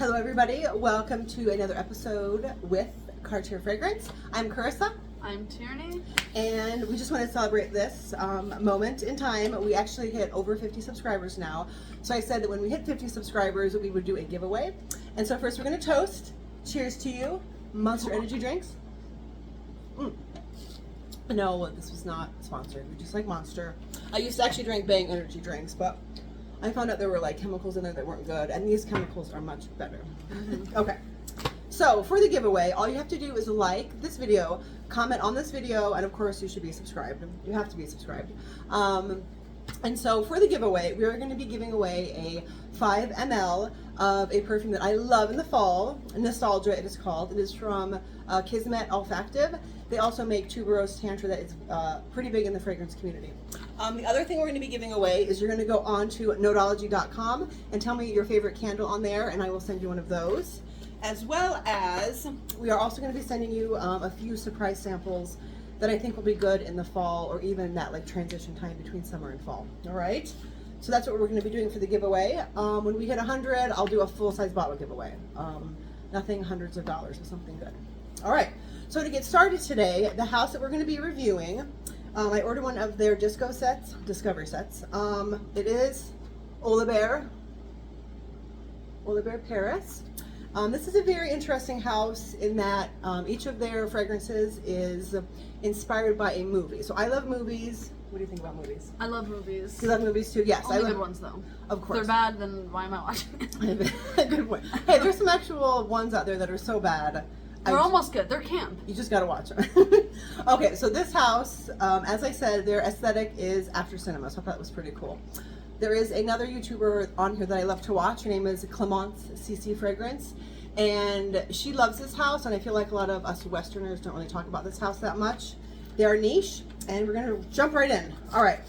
Hello everybody, welcome to another episode with Cartier Fragrance. I'm Carissa. I'm Tierney. And we just want to celebrate this moment in time. We actually hit over 50 subscribers now. So I said that when we hit 50 subscribers, we would do a giveaway. And so first we're going to toast. Cheers to you. Monster Energy drinks. No, this was not sponsored. We just like Monster. I used to actually drink Bang energy drinks, but I found out there were like chemicals in there that weren't good, and these chemicals are much better. Okay. So for the giveaway, all you have to do is like this video, comment on this video, and of course you should be subscribed. You have to be subscribed. And so for the giveaway, we are going to be giving away a 5 ml of a perfume that I love in the fall. Nostalgia it is called. It is from Kismet Olfactive. They also make Tuberose Tantra that is pretty big in the fragrance community. The other thing we're going to be giving away is you're going to go on to Nodology.com and tell me your favorite candle on there, and I will send you one of those. As well as we are also going to be sending you a few surprise samples that I think will be good in the fall, or even that like transition time between summer and fall. All right, so that's what we're going to be doing for the giveaway. When we hit 100, I'll do a full-size bottle giveaway. Nothing hundreds of dollars, or something good. All right, so to get started today, the house that we're going to be reviewing, I ordered one of their disco sets, discovery sets. It is Olibere Paris. This is a very interesting house in that each of their fragrances is inspired by a movie. So I love movies. What do you think about movies? I love movies. You love movies too? Yes. Only I love good ones though. Of course. If they're bad, then why am I watching it? Good point. Hey, there's some actual ones out there that are so bad. They're almost good. They're camp. You just gotta watch them. Okay, so this house, as I said, their aesthetic is after cinema, so I thought it was pretty cool. There is another YouTuber on here that I love to watch. Her name is Clemence CC Fragrance, and she loves this house, and I feel like a lot of us Westerners don't really talk about this house that much. They are niche, and we're gonna jump right in. All right,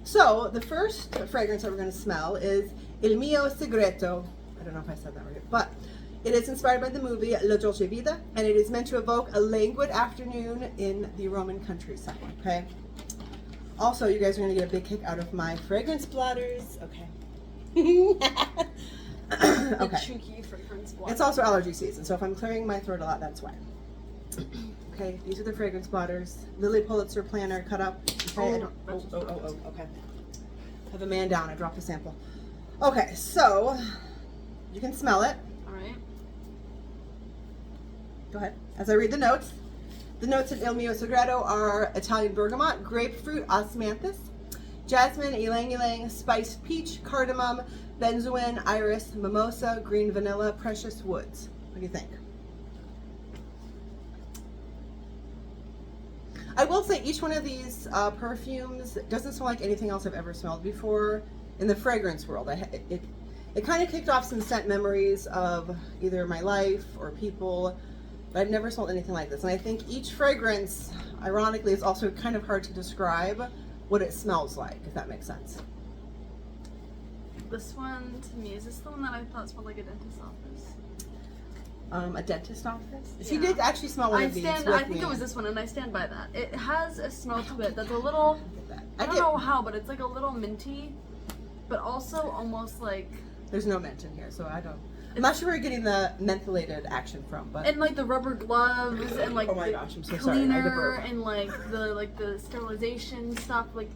so the first fragrance that we're gonna smell is Elmio Segreto. I don't know if I said that right, but it is inspired by the movie La Dolce Vita, and it is meant to evoke a languid afternoon in the Roman countryside, okay? Also, you guys are gonna get a big kick out of my fragrance bladders, okay? Okay. Cheeky fragrance bladders. It's also allergy season, so if I'm clearing my throat a lot, that's why. Okay, these are the fragrance bladders. Lily Pulitzer planner cut up. Okay, okay. Have a man down, I dropped a sample. Okay, so you can smell it. Alright. Go ahead. As I read the notes in Elmio Segreto are Italian bergamot, grapefruit, osmanthus, jasmine, ylang ylang, spiced peach, cardamom, benzoin, iris, mimosa, green vanilla, precious woods. What do you think? I will say each one of these perfumes doesn't smell like anything else I've ever smelled before in the fragrance world. It kind of kicked off some scent memories of either my life or people, but I've never smelled anything like this. And I think each fragrance, ironically, is also kind of hard to describe what it smells like, if that makes sense. This one, to me, is this the one that I thought smelled like a dentist's office? A dentist office? Yeah. She did actually smell one of these with I think me. It was this one, and I stand by that. It has a smell to it that's a little, I don't know how, but it's like a little minty, but also almost like... There's no mint in here, so I'm not sure where you're getting the mentholated action from, but... And like the rubber gloves and like oh my the gosh, I'm so cleaner sorry. and like the sterilization stuff, like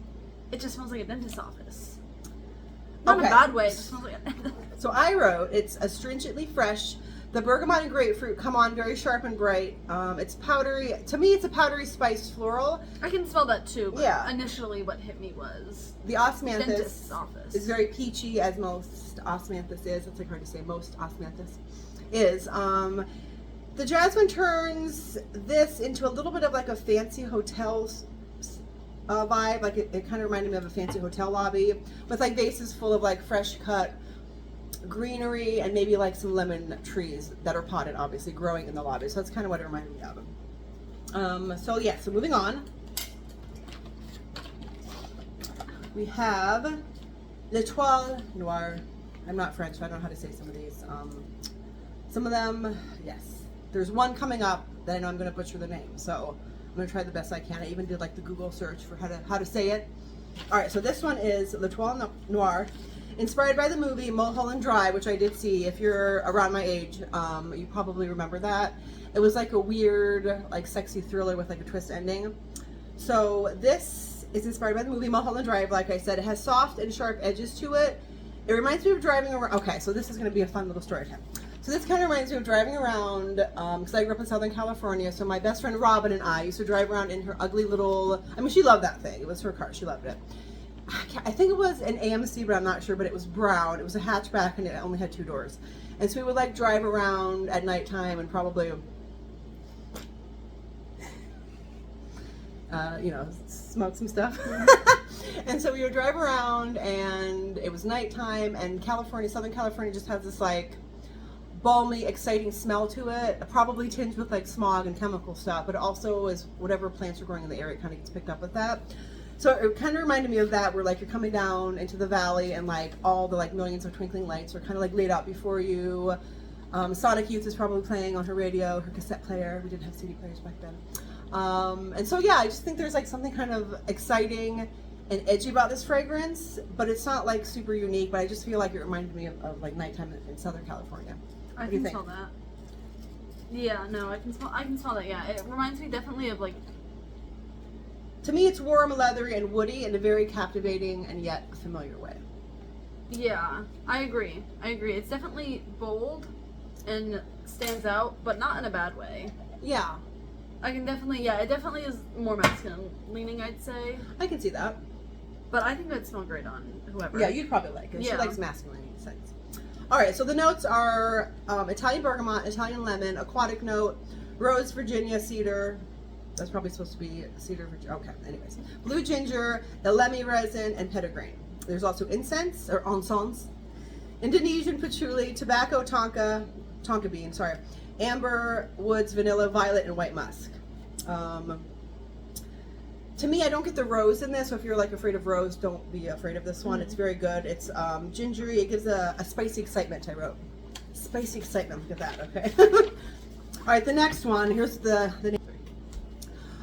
it just smells like a dentist's office. Not in a bad way, it just smells like a So I wrote, it's astringently fresh. The bergamot and grapefruit come on very sharp and bright. It's powdery. To me, it's a powdery spiced floral. I can smell that too, but yeah. Initially what hit me was the osmanthus dentist's office. Is very peachy, as most osmanthus is. It's like hard to say, most osmanthus is. The jasmine turns this into a little bit of like a fancy hotel vibe. Like it kind of reminded me of a fancy hotel lobby with like vases full of like fresh cut greenery and maybe like some lemon trees that are potted, obviously growing in the lobby. So that's kind of what it reminded me of. So moving on, we have L'Etoile Noire. I'm not French, so I don't know how to say some of these. Some of them, yes. There's one coming up that I know I'm going to butcher the name, so I'm going to try the best I can. I even did like the Google search for how to say it. All right, so this one is L'Etoile Noire. Inspired by the movie Mulholland Drive, which I did see. If you're around my age, you probably remember that. It was like a weird, like sexy thriller with like a twist ending. So this is inspired by the movie Mulholland Drive. Like I said, it has soft and sharp edges to it. It reminds me of driving around. Okay, so this is going to be a fun little story time. So this kind of reminds me of driving around, because I grew up in Southern California. So my best friend Robin and I used to drive around in her ugly little, I mean, she loved that thing. It was her car. She loved it. I think it was an AMC, but I'm not sure, but it was brown. It was a hatchback and it only had 2 doors. And so we would like drive around at nighttime and probably, you know, smoke some stuff. And so we would drive around and it was nighttime, and California, Southern California just has this like balmy, exciting smell to it, probably tinged with like smog and chemical stuff, but it also is whatever plants are growing in the area kind of gets picked up with that. So it kind of reminded me of that, where like you're coming down into the valley and like all the like millions of twinkling lights are kind of like laid out before you. Sonic Youth is probably playing on her radio, her cassette player. We didn't have CD players back then. And so yeah, I just think there's like something kind of exciting and edgy about this fragrance, but it's not like super unique, but I just feel like it reminded me of like nighttime in Southern California. I can smell that. Yeah, no, I can smell that. Yeah, it reminds me definitely of like. To me, it's warm, leathery, and woody in a very captivating and yet familiar way. Yeah, I agree. It's definitely bold and stands out, but not in a bad way. Yeah. I can definitely, yeah, it definitely is more masculine leaning, I'd say. I can see that. But I think it would smell great on whoever. Yeah, you'd probably like it. Yeah. She likes masculine scents. All right, so the notes are Italian bergamot, Italian lemon, aquatic note, rose, Virginia, cedar. That's probably supposed to be cedar, Virginia. Okay, anyways. Blue ginger, elemi resin, and petitgrain. There's also incense, or encens, Indonesian patchouli, tobacco tonka bean, sorry, amber, woods, vanilla, violet, and white musk. To me, I don't get the rose in this, so if you're like afraid of rose, don't be afraid of this one. It's very good. It's gingery. It gives a spicy excitement, I wrote. Spicy excitement, look at that, okay. All right, the next one, here's the name.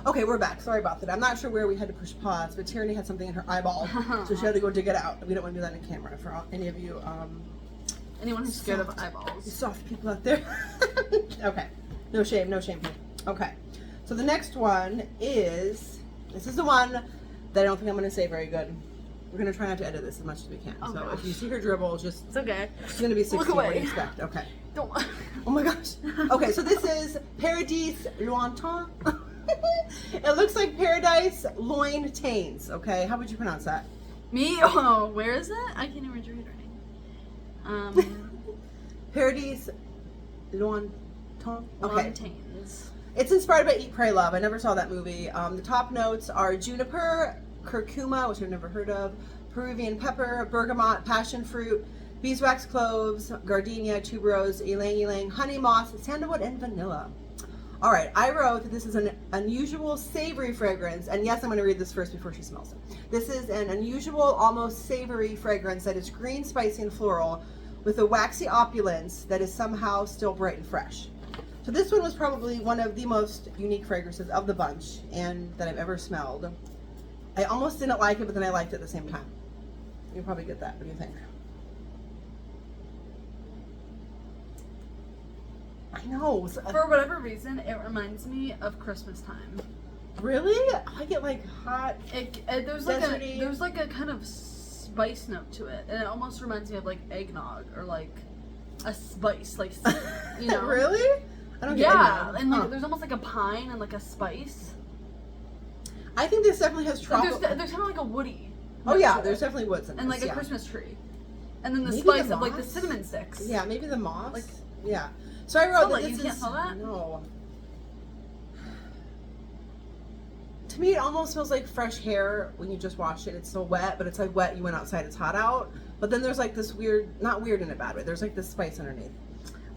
Okay, we're back. Sorry about that. I'm not sure where we had to push pause, but Tierney had something in her eyeball, so she had to go dig it out. We don't want to do that on camera for any of you. Anyone who's scared of eyeballs. You soft people out there. Okay, no shame here. Okay, so the next one is, this is the one that I don't think I'm going to say very good. We're going to try not to edit this as much as we can. Oh, so gosh. if you see her dribble, just, it's okay. It's going to be 16. Look away. What do you expect? Okay. Don't. Oh my gosh. Okay, so this is Paradis Lointain. It looks like Paradise Lointains. Okay, how would you pronounce that? Me? Oh, where is it? I can't even read your handwriting. Paradis Lointain. Okay. Lointains. It's inspired by Eat, Pray, Love. I never saw that movie. The top notes are juniper, curcuma, which I've never heard of, Peruvian pepper, bergamot, passion fruit, beeswax, cloves, gardenia, tuberose, ylang ylang, honey moss, sandalwood, and vanilla. All right, I wrote that this is an unusual savory fragrance, and yes, I'm going to read this first before she smells it. This is an unusual, almost savory fragrance that is green, spicy, and floral, with a waxy opulence that is somehow still bright and fresh. So this one was probably one of the most unique fragrances of the bunch and that I've ever smelled. I almost didn't like it, but then I liked it at the same time. You'll probably get that. What do you think? I know. For whatever reason, it reminds me of Christmas time. Really? I get like hot. There's like a kind of spice note to it, and it almost reminds me of like eggnog or like a spice, like you know. Really? I don't get eggnog. And like there's almost like a pine and like a spice. I think this definitely has tropical. There's kind of like a woody. Oh yeah, there's definitely woods in this. And like a Christmas tree, and then the Maybe spice the of like the moss? cinnamon sticks. Yeah, maybe the moss. Like, yeah. So I wrote that this you is. can't smell that? No. To me, it almost smells like fresh hair when you just washed it. It's so wet, but it's like wet. You went outside. It's hot out. But then there's like this weird, not weird in a bad way. There's like this spice underneath.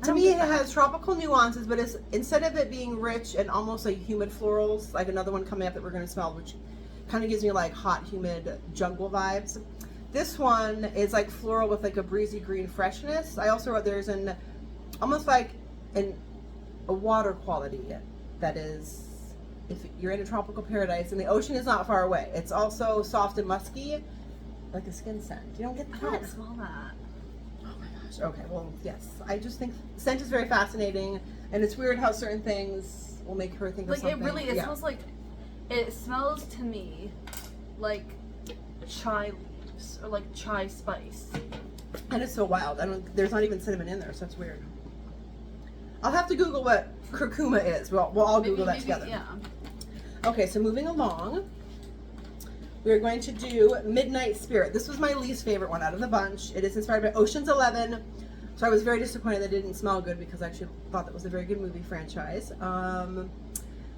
To me, it has tropical nuances, but it's instead of it being rich and almost like humid florals, like another one coming up that we're going to smell, which kind of gives me like hot, humid jungle vibes. This one is like floral with like a breezy green freshness. I also wrote there's an almost like a water quality that is, if you're in a tropical paradise and the ocean is not far away. It's also soft and musky, like a skin scent. You don't get I that. don't smell that. Oh my gosh. Okay, well, yes. I just think scent is very fascinating, and it's weird how certain things will make her think of Like something. it really, it smells like, it smells to me like chai leaves or like chai spice. And it's so wild. There's not even cinnamon in there, so that's weird. I'll have to Google what curcuma is. We'll all Google that together. Yeah. Okay, so moving along, we're going to do Midnight Spirit. This was my least favorite one out of the bunch. It is inspired by Ocean's 11, so I was very disappointed that it didn't smell good because I actually thought that was a very good movie franchise.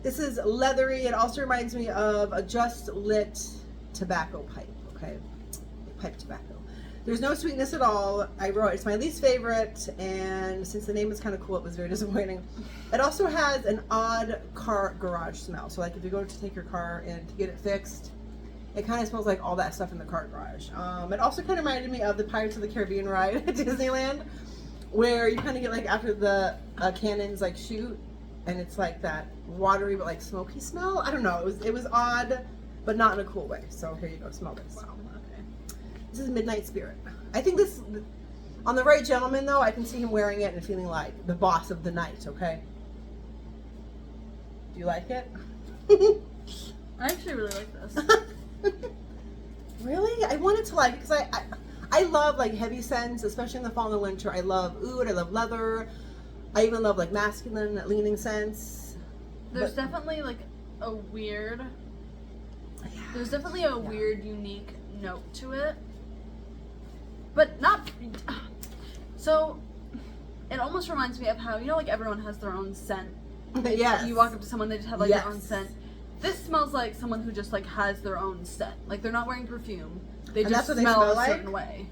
This is leathery. It also reminds me of a just lit tobacco pipe, okay? Pipe tobacco. There's no sweetness at all. I wrote it's my least favorite, and since the name is kind of cool, it was very disappointing. It also has an odd car garage smell. So like if you go to take your car in to get it fixed, it kind of smells like all that stuff in the car garage. It also kind of reminded me of the Pirates of the Caribbean ride at Disneyland, where you kind of get like after the cannons like shoot, and it's like that watery but like smoky smell. I don't know. It was odd, but not in a cool way. So here you go. Smell this. Wow. Okay. This is Midnight Spirit. I think this, on the right gentleman though, I can see him wearing it and feeling like the boss of the night, okay? Do you like it? I actually really like this. Really? I wanted to like it because I love like heavy scents, especially in the fall and the winter. I love oud, I love leather. I even love like masculine leaning scents. There's definitely like a weird, weird, unique note to it. But not, so it almost reminds me of how, you know, like everyone has their own scent. Yes. You walk up to someone, they just have like their own scent. This smells like someone who just like has their own scent. Like they're not wearing perfume. They just smell a certain way.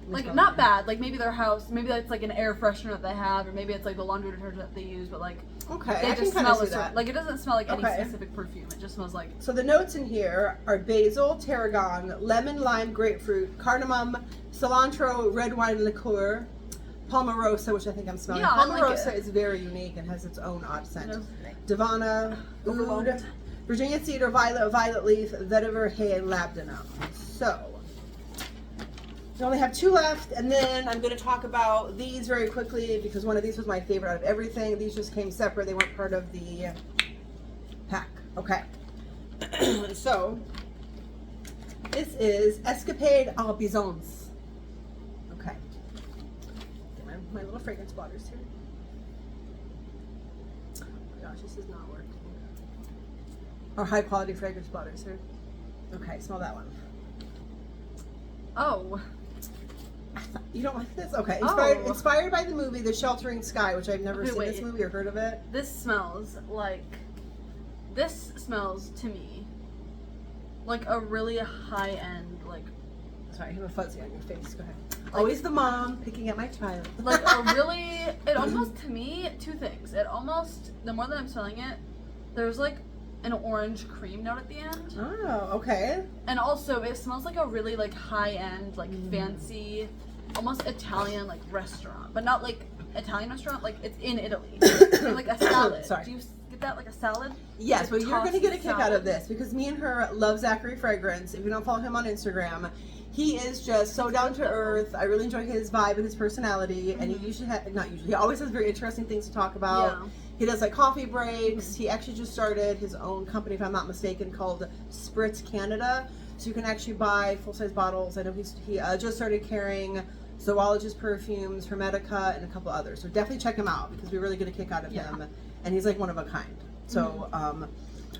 Like not bad. Like maybe their house, maybe that's like an air freshener that they have, or maybe it's like the laundry detergent that they use. But like, okay, they just smell a certain. Like it doesn't smell like any specific perfume. It just smells like. So the notes in here are basil, tarragon, lemon, lime, grapefruit, cardamom, cilantro, red wine liqueur, palmarosa, which I think I'm smelling. Yeah, Palmarosa like is very unique and has its own odd scent. No. Divana, oud, Virginia cedar, violet leaf, vetiver, hay, labdanum. So. We only have 2 left, and then I'm going to talk about these very quickly because one of these was my favorite out of everything. These just came separate. They weren't part of the pack. Okay. So, this is Escapade à Bisons. Okay. Get my little fragrance blotters here. Oh my gosh, this is not working. Or high quality fragrance blotters here. Okay, smell that one. Oh. You don't like this? Okay. Inspired by the movie The Sheltering Sky, which I've never seen this movie or heard of it. This smells to me like a really high-end, like... Sorry, I have a fuzzy on your face. Go ahead. Like, always the mom picking at my child. Like a really... It almost, to me, 2 things. It almost, the more that I'm smelling it, there's like an orange cream note at the end. Oh, okay. And also, it smells like a really like high-end, like fancy, almost Italian like restaurant, but not like Italian restaurant, like it's in Italy. Like a salad. Sorry. Do you get that like a salad? Yes, but you're going to get a kick salad. out of this because me and her love Zachary Fragrance. If you don't follow him on Instagram, he is just so down to earth. I really enjoy his vibe and his personality, and he usually he always has very interesting things to talk about. Yeah. He does like coffee breaks. He actually just started his own company, if I'm not mistaken, called Spritz Canada. So you can actually buy full-size bottles. I know he just started carrying Zoologist perfumes, Hermetica, and a couple others. So definitely check him out because we really get a kick out of him. And he's like one of a kind. So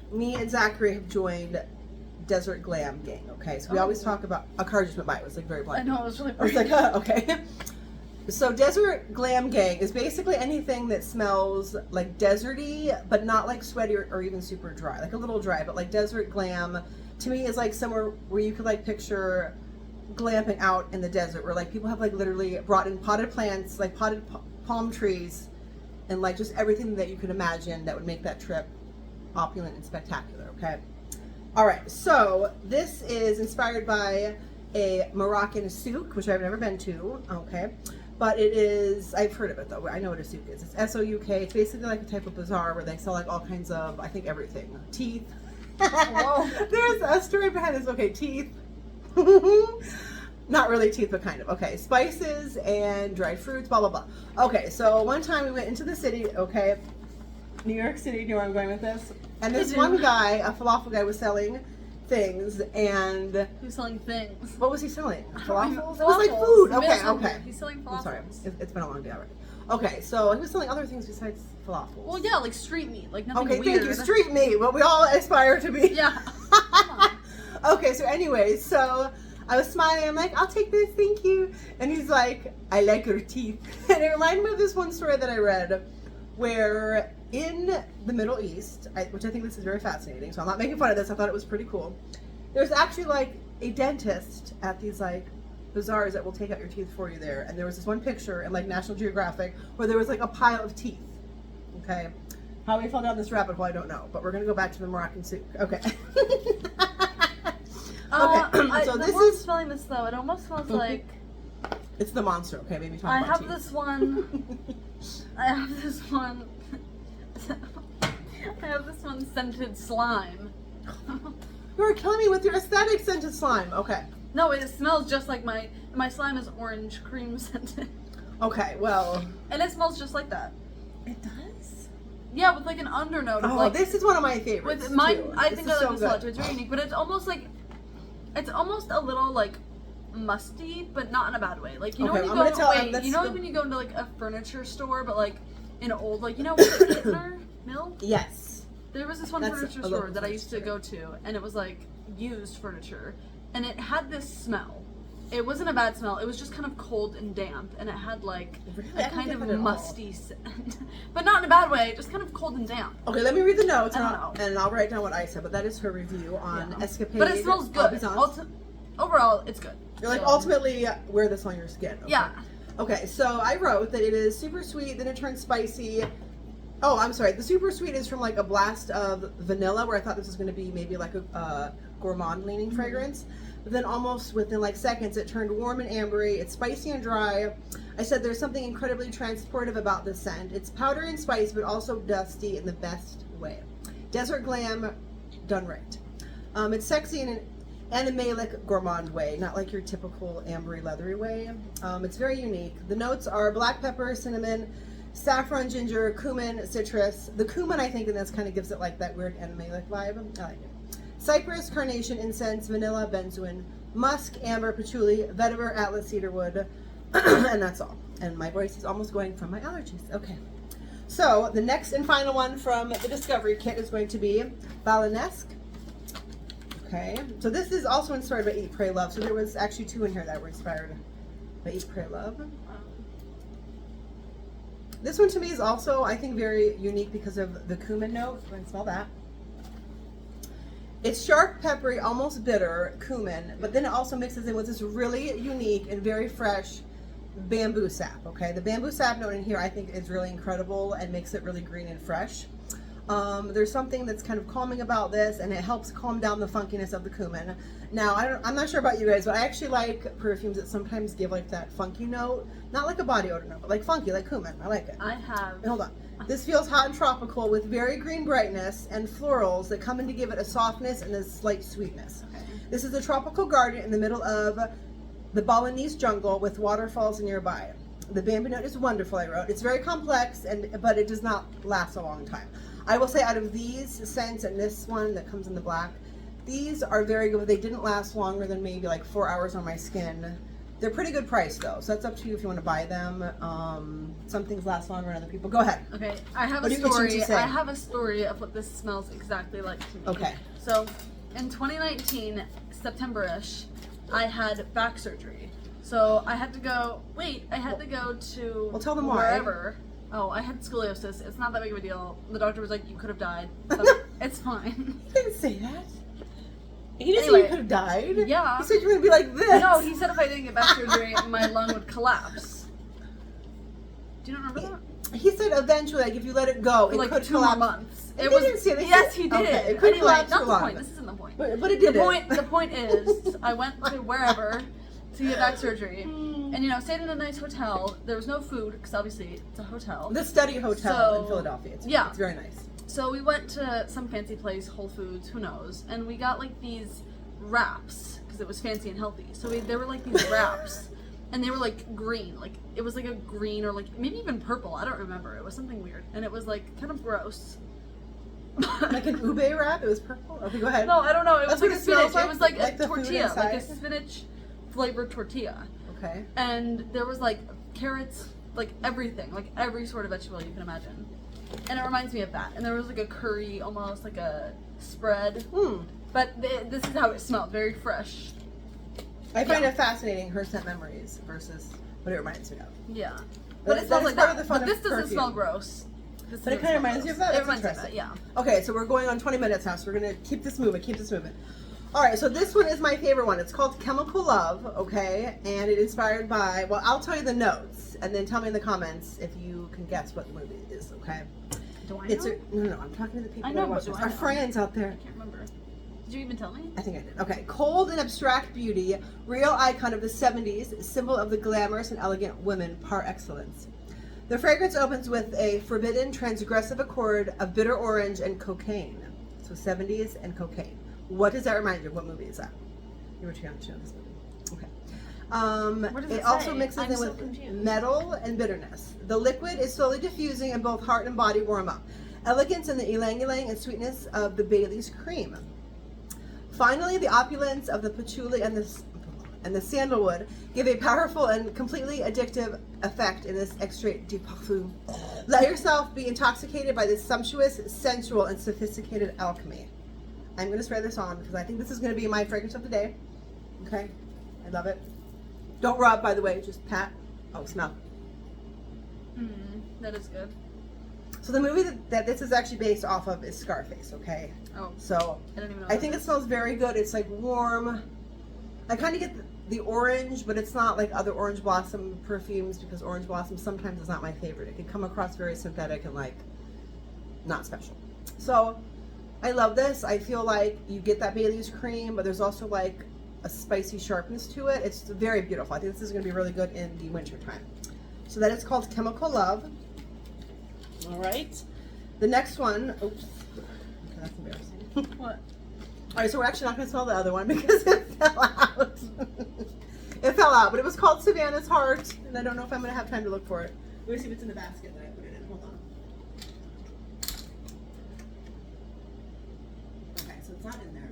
me and Zachary have joined Desert Glam Gang. Okay, so we always talk about a car just went by. It was like very blind. I know, it was really I was like, okay. So Desert Glam Gang is basically anything that smells like deserty, but not like sweaty or even super dry. Like a little dry, but like desert glam to me is like somewhere where you could like picture glamping out in the desert, where like people have like literally brought in potted plants, like potted palm trees, and like just everything that you could imagine that would make that trip opulent and spectacular. Okay. All right. So this is inspired by a Moroccan souk, which I've never been to. Okay. But it is, I've heard of it though. I know what a souk is. It's S-O-U-K. It's basically like a type of bazaar where they sell like all kinds of, I think everything. Teeth. Whoa. There's a story behind this. Okay, teeth. Not really teeth, but kind of. Okay, spices and dried fruits, blah, blah, blah. Okay, so one time we went into the city, okay, New York City, do you know where I'm going with this? And this one guy, a falafel guy, was selling things, and... He was selling things. What was he selling? Falafels? Falafels. It was like food. Okay, okay. He's selling falafels. I'm sorry, it's been a long day already. Okay, so he was selling other things besides falafels. Well, yeah, like street meat, like nothing weird. Okay, thank you, street meat, what we all aspire to be. Yeah. Okay, so anyway, so I was smiling, I'm like, I'll take this, thank you. And he's like, I like your teeth. And it reminded me of this one story that I read where in the Middle East, which I think this is very fascinating, so I'm not making fun of this, I thought it was pretty cool. There's actually like a dentist at these like bazaars that will take out your teeth for you there. And there was this one picture in like National Geographic where there was like a pile of teeth. Okay. How we fell down this rabbit hole, I don't know. But we're going to go back to the Moroccan soup. Okay. Okay. So this is smelling this though. It almost smells like it's the monster. Okay, maybe talk I about have teeth. this one. I have this one. I have this one scented slime. You were killing me with your aesthetic scented slime. Okay. No, it smells just like my slime is orange cream scented. Okay, well. And it smells just like that. It does? Yeah, with like an undernote of like. This is one of my favorites. With mine, too. I think I like so this a lot too. It's very unique, but it's almost a little like musty, but not in a bad way. Like you know when you go you know when you go into like a furniture store, but like an old like was it Kittner Mill? Yes. There was this one furniture store that I used to go to, and it was like used furniture, and it had this smell. It wasn't a bad smell. It was just kind of cold and damp, and it had like a kind of musty scent, but not in a bad way. Just kind of cold and damp. Okay, let me read the notes, and I'll write down what I said. But that is her review on Escapade. But it smells good. Overall, it's good. You're like ultimately wear this on your skin. Okay. Yeah. Okay, so I wrote that it is super sweet, then it turns spicy. Oh, I'm sorry. The super sweet is from like a blast of vanilla, where I thought this was going to be maybe like a gourmand leaning fragrance. But then almost within like seconds, it turned warm and ambery. It's spicy and dry. I said there's something incredibly transportive about this scent. It's powdery and spice, but also dusty in the best way. Desert glam done right. It's sexy in an animalic gourmand way, not like your typical ambery leathery way. It's very unique. The notes are black pepper, cinnamon, saffron, ginger, cumin, citrus. The cumin, I think, and this kind of gives it like that weird animalic vibe. I like it. Cypress, carnation, incense, vanilla, benzoin, musk, amber, patchouli, vetiver, atlas, cedarwood, and that's all. And my voice is almost going from my allergies. Okay. So the next and final one from the Discovery Kit is going to be Balanesque. Okay. So this is also inspired by Eat, Pray, Love. So there was actually two in here that were inspired by Eat, Pray, Love. This one to me is also, I think, very unique because of the cumin note. Go and smell that. It's sharp, peppery, almost bitter cumin, but then it also mixes in with this really unique and very fresh bamboo sap, okay? The bamboo sap note in here I think is really incredible and makes it really green and fresh. There's something that's kind of calming about this, and it helps calm down the funkiness of the cumin. Now, I'm not sure about you guys, but I actually like perfumes that sometimes give like that funky note. Not like a body odor note, but like funky, like cumin. I like it. I have. Hold on. This feels hot and tropical with very green brightness and florals that come in to give it a softness and a slight sweetness. Okay. This is a tropical garden in the middle of the Balinese jungle with waterfalls nearby. The bamboo note is wonderful, I wrote. It's very complex, but it does not last a long time. I will say out of these scents and this one that comes in the black, these are very good. They didn't last longer than maybe like 4 hours on my skin. They're pretty good price though, so that's up to you if you want to buy them. Some things last longer than other people. Go ahead. Okay, I have a story. I have a story of what this smells exactly like to me. Okay. So, in 2019, September-ish, I had back surgery. So I had to go. I had to go to. Well, tell them wherever. Oh, I had scoliosis. It's not that big of a deal. The doctor was like, "You could have died." So it's fine. He didn't say that. He didn't say you could have died? Yeah. He said you were going to be like this. No, he said if I didn't get back surgery, my lung would collapse. Do you not remember that? He said eventually, like, if you let it go, it like could 2 collapse. more months. He didn't say that. Yes, he did. Okay, it could collapse not the long. point. This isn't the point. But it did. The point is, I went to wherever to get back surgery. And, stayed in a nice hotel. There was no food, because obviously it's a hotel. The Study Hotel in Philadelphia. It's very nice. So we went to some fancy place, Whole Foods, who knows, and we got like these wraps because it was fancy and healthy. So they were like these wraps, and they were like green, like it was like a green or like maybe even purple. I don't remember. It was something weird, and it was like kind of gross. Like an ube wrap? It was purple? Okay, go ahead. No, I don't know. It was like a spinach. Like? It was like Like a tortilla, like a spinach flavored tortilla. Okay. And there was like carrots, like everything, like every sort of vegetable you can imagine. And it reminds me of that. And there was like a curry, almost like a spread. But this is how it smelled, very fresh. I find it fascinating, her scent memories versus what it reminds me of. Yeah. But it smells like that. But this doesn't smell gross. But it kind of reminds you of that? It reminds me of that, yeah. Okay, so we're going on 20 minutes now, so we're going to keep this moving, All right, so this one is my favorite one. It's called Chemical Love, okay? And it inspired by, well, I'll tell you the notes, and then tell me in the comments if you can guess what the movie is, okay? Do I know? No, I'm talking to the people I know, that are watching. Our friends out there. I can't remember. Did you even tell me? I think I did. Okay. Cold and abstract beauty, real icon of the 70s, symbol of the glamorous and elegant women par excellence. The fragrance opens with a forbidden, transgressive accord of bitter orange and cocaine. So 70s and cocaine. What does that remind you of? What movie is that? You were too young to know this movie. Okay. What does it it also say? mixes I'm in so with confused. metal and bitterness. The liquid is slowly diffusing and both heart and body warm up. Elegance in the ylang-ylang and sweetness of the Bailey's cream. Finally, the opulence of the patchouli and the sandalwood give a powerful and completely addictive effect in this extrait de parfum. Let yourself be intoxicated by this sumptuous, sensual, and sophisticated alchemy. I'm going to spray this on because I think this is going to be my fragrance of the day. Okay? I love it. Don't rub, by the way, just pat. Oh, smell. That is good. So the movie that this is actually based off of is Scarface, okay? Oh. So I don't even know. I think it smells very good. It's like warm. I kind of get the orange, but it's not like other orange blossom perfumes because orange blossom sometimes is not my favorite. It can come across very synthetic and like not special. So I love this. I feel like you get that Bailey's cream, but there's also like a spicy sharpness to it. It's very beautiful. I think this is going to be really good in the winter time. So that is called Chemical Love. All right. The next one, oops. Okay, that's embarrassing. What? All right, so we're actually not going to smell the other one because it fell out. It fell out, but it was called Savannah's Heart, and I don't know if I'm going to have time to look for it. Let me see if it's in the basket that I put it in. Hold on. Okay, so it's not in there.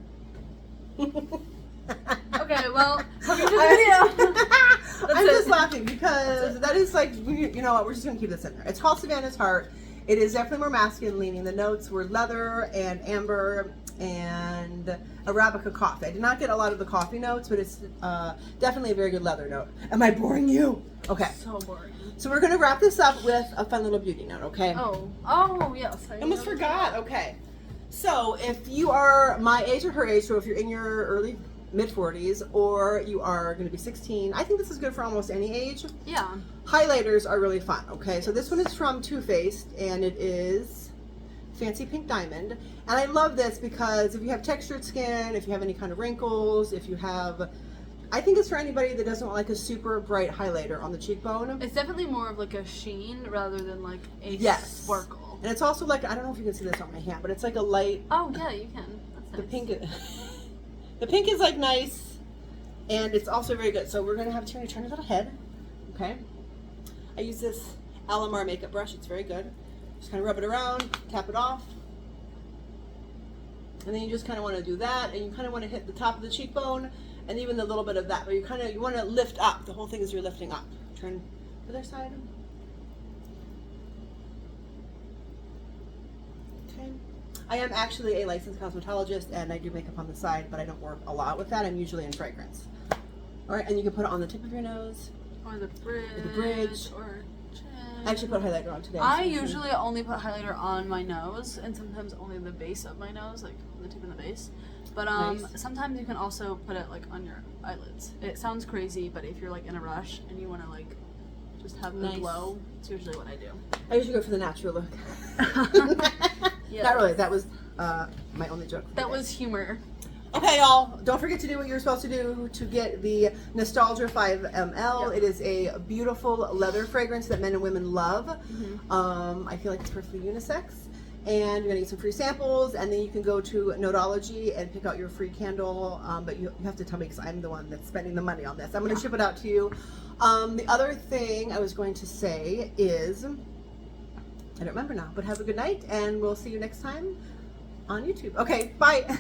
Okay, well, hope you enjoyed the video. I'm just laughing because that is like, you know what, we're just going to keep this in there. It's called Savannah's Heart. It is definitely more masculine leaning. The notes were leather and amber and Arabica coffee. I did not get a lot of the coffee notes, but it's definitely a very good leather note. Am I boring you? Okay. So boring. So we're going to wrap this up with a fun little beauty note, okay? Oh, yes. I almost forgot. Okay. So if you are my age or her age, so if you're in your early mid-40s or you are going to be 16, I think this is good for almost any age. Yeah. Highlighters are really fun, okay? So this one is from Too Faced, and it is Fancy Pink Diamond. And I love this because if you have textured skin, if you have any kind of wrinkles, if you have... I think it's for anybody that doesn't want like a super bright highlighter on the cheekbone. It's definitely more of like a sheen rather than like a sparkle. And it's also like, I don't know if you can see this on my hand, but it's like a light... Oh, yeah, you can. That's nice. The pink... The pink is like nice, and it's also very good. So we're going to have Tierney turn a little head, okay? I use this Alamar makeup brush. It's very good. Just kind of rub it around, tap it off. And then you just kind of want to do that, and you kind of want to hit the top of the cheekbone, and even a little bit of that. But you want to lift up. The whole thing is you're lifting up. Turn the other side. Okay. I am actually a licensed cosmetologist, and I do makeup on the side, but I don't work a lot with that. I'm usually in fragrance. All right, and you can put it on the tip of your nose. Or the bridge. Or chin. I actually put highlighter on today. I usually only put highlighter on my nose, and sometimes only the base of my nose, like the tip and the base. But Nice. sometimes you can also put it like on your eyelids. It sounds crazy, but if you're like in a rush and you want to like just have the Nice. glow, it's usually what I do. I usually go for the natural look. Yes. Not really. That was my only joke. for That the day. was humor. Okay, y'all. Don't forget to do what you're supposed to do to get the Nostalgia 5 ml. Yep. It is a beautiful leather fragrance that men and women love. Mm-hmm. I feel like it's perfectly unisex. and you're gonna get some free samples, and then you can go to Nodology and pick out your free candle, but you have to tell me because I'm the one that's spending the money on this. I'm gonna ship it out to you. The other thing I was going to say is, I don't remember now, but have a good night, and we'll see you next time on YouTube. Okay, bye.